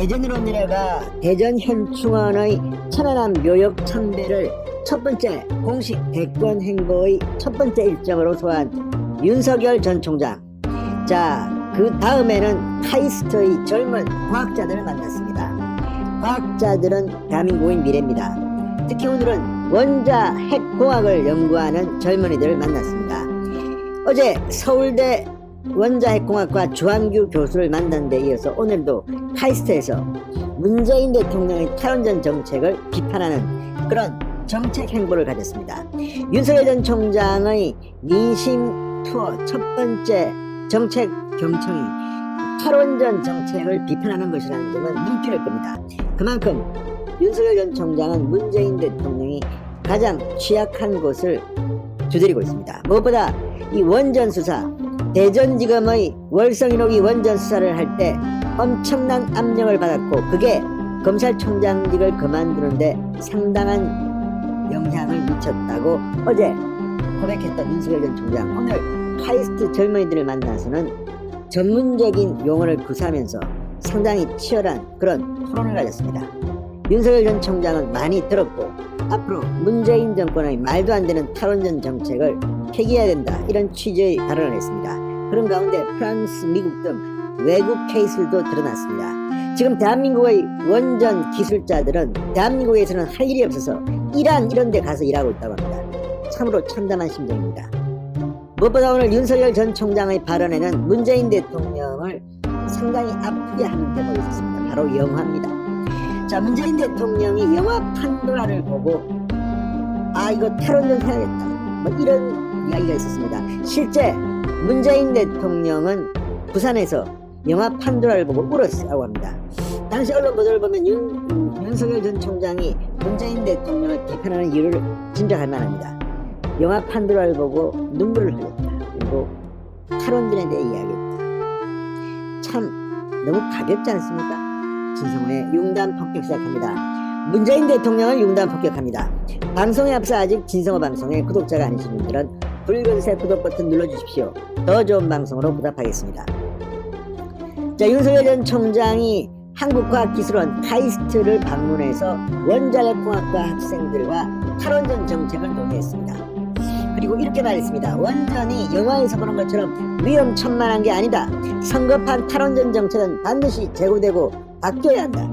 대전으로 내려가 대전 현충원의 천안함 묘역 참배를 첫 번째 공식 대권 행보의 첫 번째 일정으로 소화한 윤석열 전 총장. 자, 그 다음에는 카이스트의 젊은 과학자들을 만났습니다. 과학자들은 대한민국의 미래입니다. 특히 오늘은 원자 핵공학을 연구하는 젊은이들을 만났습니다. 어제 서울대 원자핵공학과 주한규 교수를 만난 데 이어서 오늘도 카이스트에서 문재인 대통령의 탈원전 정책을 비판하는 그런 정책 행보를 가졌습니다. 윤석열 전 총장의 민심 투어 첫 번째 정책 경청이 탈원전 정책을 비판하는 것이라는 점은 눈길을 끕니다. 그만큼 윤석열 전 총장은 문재인 대통령이 가장 취약한 곳을 두드리고 있습니다. 무엇보다 이 원전 수사, 대전지검의 월성인호기 원전 수사를 할 때 엄청난 압력을 받았고 그게 검찰총장직을 그만두는데 상당한 영향을 미쳤다고 어제 고백했던 윤석열 전 총장. 오늘 카이스트 젊은이들을 만나서는 전문적인 용어를 구사하면서 상당히 치열한 그런 토론을 가졌습니다. 윤석열 전 총장은 많이 들었고 앞으로 문재인 정권의 말도 안 되는 탈원전 정책을 폐기해야 된다, 이런 취지의 발언을 했습니다. 그런 가운데 프랑스, 미국 등 외국 케이스도 드러났습니다. 지금 대한민국의 원전 기술자들은 대한민국에서는 할 일이 없어서 이란 이런 데 가서 일하고 있다고 합니다. 참으로 참담한 심정입니다. 무엇보다 오늘 윤석열 전 총장의 발언에는 문재인 대통령을 상당히 아프게 하는 대목이 있었습니다. 바로 영화입니다. 자, 문재인 대통령이 영화 판도라를 보고 이거 탈원전 해야겠다, 뭐 이런 이야기가 있었습니다. 실제 문재인 대통령은 부산에서 영화 판도라를 보고 울었다고 합니다. 당시 언론 보도를 보면 윤석열 전 총장이 문재인 대통령을 비판하는 이유를 짐작할 만합니다. 영화 판도라를 보고 눈물을 흘렸다, 그리고 탈원전에 대해 이야기했다. 참 너무 가볍지 않습니까? 진성호의 융단 폭격 시작합니다. 문재인 대통령을 융단 폭격합니다. 방송에 앞서 아직 진성호 방송의 구독자가 아니신 분들은 붉은색 구독 버튼 눌러주십시오. 더 좋은 방송으로 보답하겠습니다. 자, 윤석열 전 총장이 한국과학기술원 카이스트를 방문해서 원자력공학과 학생들과 탈원전 정책을 논의했습니다. 그리고 이렇게 말했습니다. 원전이 영화에서 보는 것처럼 위험천만한 게 아니다. 성급한 탈원전 정책은 반드시 재고되고 바뀌어야 한다.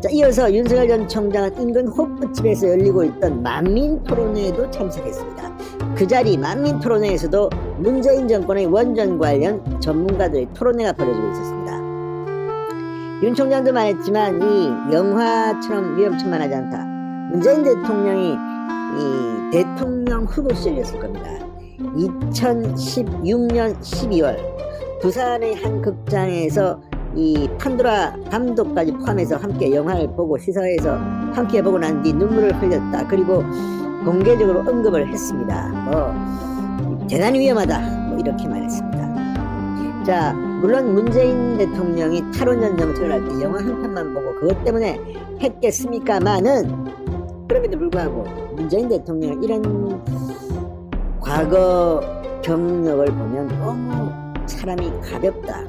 자, 이어서 윤석열 전 총장은 인근 호프집에서 열리고 있던 만민토론회에도 참석했습니다. 그 자리 만민토론회에서도 문재인 정권의 원전 관련 전문가들의 토론회가 벌어지고 있었습니다. 윤 총장도 말했지만 이 영화처럼 위험천만하지 않다. 문재인 대통령이 이 대통령 후보 시절이었을 겁니다. 2016년 12월 부산의 한 극장에서 이 판도라 감독까지 포함해서 함께 영화를 보고 시사회에서 함께 보고 난 뒤 눈물을 흘렸다. 그리고 공개적으로 언급을 했습니다. 대단히 위험하다, 뭐 이렇게 말했습니다. 자, 물론 문재인 대통령이 탈원전 정책을 할 때 영화 한 편만 보고 그것 때문에 했겠습니까마는, 그럼에도 불구하고 문재인 대통령 이런 과거 경력을 보면 너무 사람이 가볍다.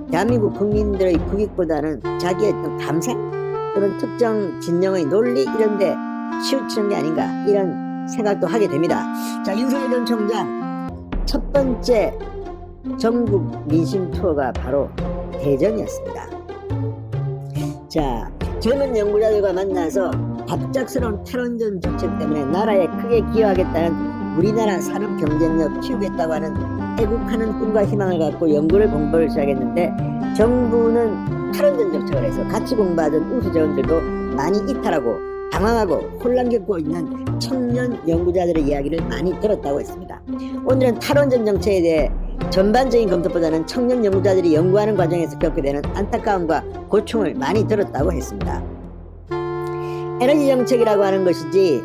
대한민국 국민들의 국익보다는 자기의 어떤 감상 또는 특정 진영의 논리 이런 데 치우치는 게 아닌가, 이런 생각도 하게 됩니다. 자, 윤석열 전 총장 첫 번째 전국 민심 투어가 바로 대전이었습니다. 자, 젊은 연구자들과 만나서 갑작스러운 탈원전 정책 때문에 나라에 크게 기여하겠다는 우리나라 산업 경쟁력 키우겠다고 하는 애국하는 꿈과 희망을 갖고 연구를 공부를 시작했는데 정부는 탈원전 정책을 해서 같이 공부하던 우수자원들도 많이 이탈하고 당황하고 혼란 겪고 있는 청년 연구자들의 이야기를 많이 들었다고 했습니다. 오늘은 탈원전 정책에 대해 전반적인 검토보다는 청년 연구자들이 연구하는 과정에서 겪게 되는 안타까움과 고충을 많이 들었다고 했습니다. 에너지 정책이라고 하는 것이지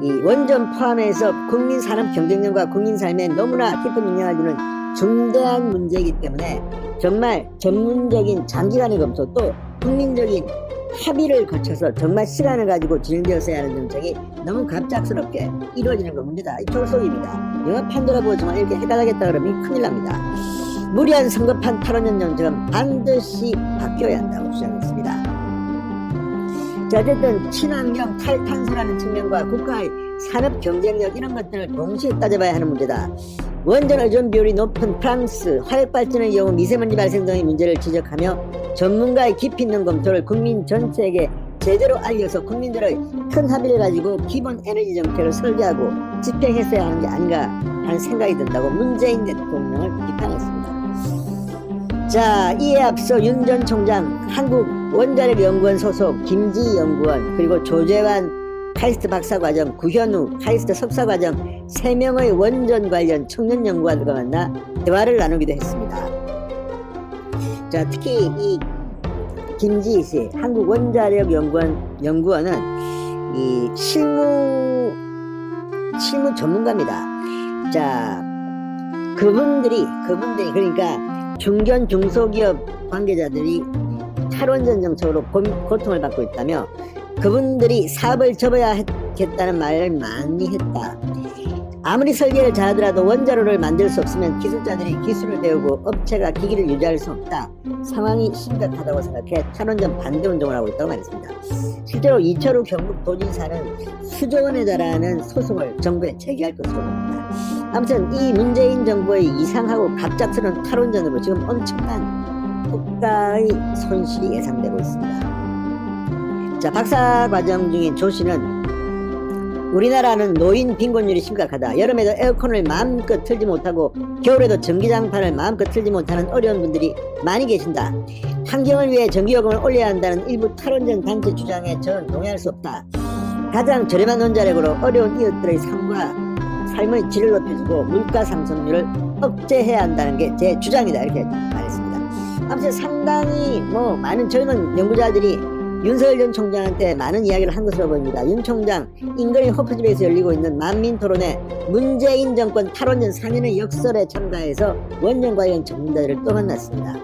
이 원전 포함해서 국민 산업 경쟁력과 국민 삶에 너무나 깊은 영향을 주는 중대한 문제이기 때문에 정말 전문적인 장기간의 검토 또 국민적인 합의를 거쳐서 정말 시간을 가지고 진행되었어야 하는 정책이 너무 갑작스럽게 이루어지는 건 문제다. 이 졸속입니다. 영화 판도라 보지만 이렇게 해달라겠다 그러면 큰일 납니다. 무리한 성급한 탈원전 정책은 반드시 바뀌어야 한다고 주장했습니다. 자, 어쨌든 친환경 탈탄소라는 측면과 국가의 산업 경쟁력 이런 것들을 동시에 따져봐야 하는 문제다. 원전 의존 비율이 높은 프랑스 화력 발전의 경우 미세먼지 발생 등의 문제를 지적하며 전문가의 깊이 있는 검토를 국민 전체에게 제대로 알려서 국민들의 큰 합의를 가지고 기본 에너지 정책을 설계하고 집행했어야 하는 게 아닌가 하는 생각이 든다고 문재인 대통령을 비판했습니다. 자, 이에 앞서 윤 전 총장 한국원자력연구원 소속 김지희 연구원 그리고 조재환 카이스트 박사과정, 구현우 카이스트 석사과정 3명의 원전 관련 청년 연구원들과 만나 대화를 나누기도 했습니다. 자, 특히 이 김지희 씨 한국원자력연구원은 이 실무 전문가입니다. 자, 그분들이 그러니까 중견 중소기업 관계자들이 탈원전 정책으로 고통을 받고 있다며 그분들이 사업을 접어야겠다는 말을 많이 했다. 아무리 설계를 잘하더라도 원자로를 만들 수 없으면 기술자들이 기술을 배우고 업체가 기기를 유지할 수 없다. 상황이 심각하다고 생각해 탈원전 반대 운동을 하고 있다고 말했습니다. 실제로 이철우 경북도지사는 수조 원에 달하는 소송을 정부에 제기할 것으로 보입니다. 아무튼 이 문재인 정부의 이상하고 갑작스러운 탈원전으로 지금 엄청난 국가의 손실이 예상되고 있습니다. 자, 박사과정 중인 조 씨는 우리나라는 노인 빈곤율이 심각하다. 여름에도 에어컨을 마음껏 틀지 못하고 겨울에도 전기장판을 마음껏 틀지 못하는 어려운 분들이 많이 계신다. 환경을 위해 전기요금을 올려야 한다는 일부 탈원전 단체 주장에 저는 동의할 수 없다. 가장 저렴한 원자력으로 어려운 이웃들의 삶의 질을 높여주고 물가 상승률을 억제해야 한다는 게 제 주장이다. 이렇게 말했습니다. 아무튼 상당히 많은 젊은 연구자들이 윤석열 전 총장한테 많은 이야기를 한 것으로 보입니다. 윤 총장 인근의 호프집에서 열리고 있는 만민토론회 문재인 정권 탈원전 4년의 역설에 참가해서 원전 관련 전문가들을 또 만났습니다.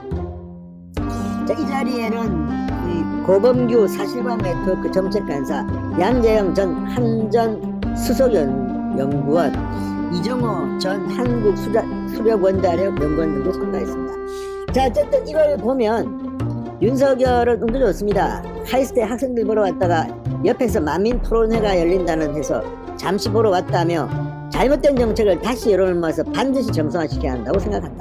자, 이 자리에는 고범규 사실관 네트워크 정책관사, 양재영 전 한전 수석연구원, 이정호 전 한국수력원자력 연구원 등도 참가했습니다. 자, 어쨌든 이걸 보면 윤석열은 운도 좋습니다. 카이스트에 학생들 보러 왔다가 옆에서 만민토론회가 열린다는 해서 잠시 보러 왔다며 잘못된 정책을 다시 여론을 모아서 반드시 정상화시켜야 한다고 생각한다.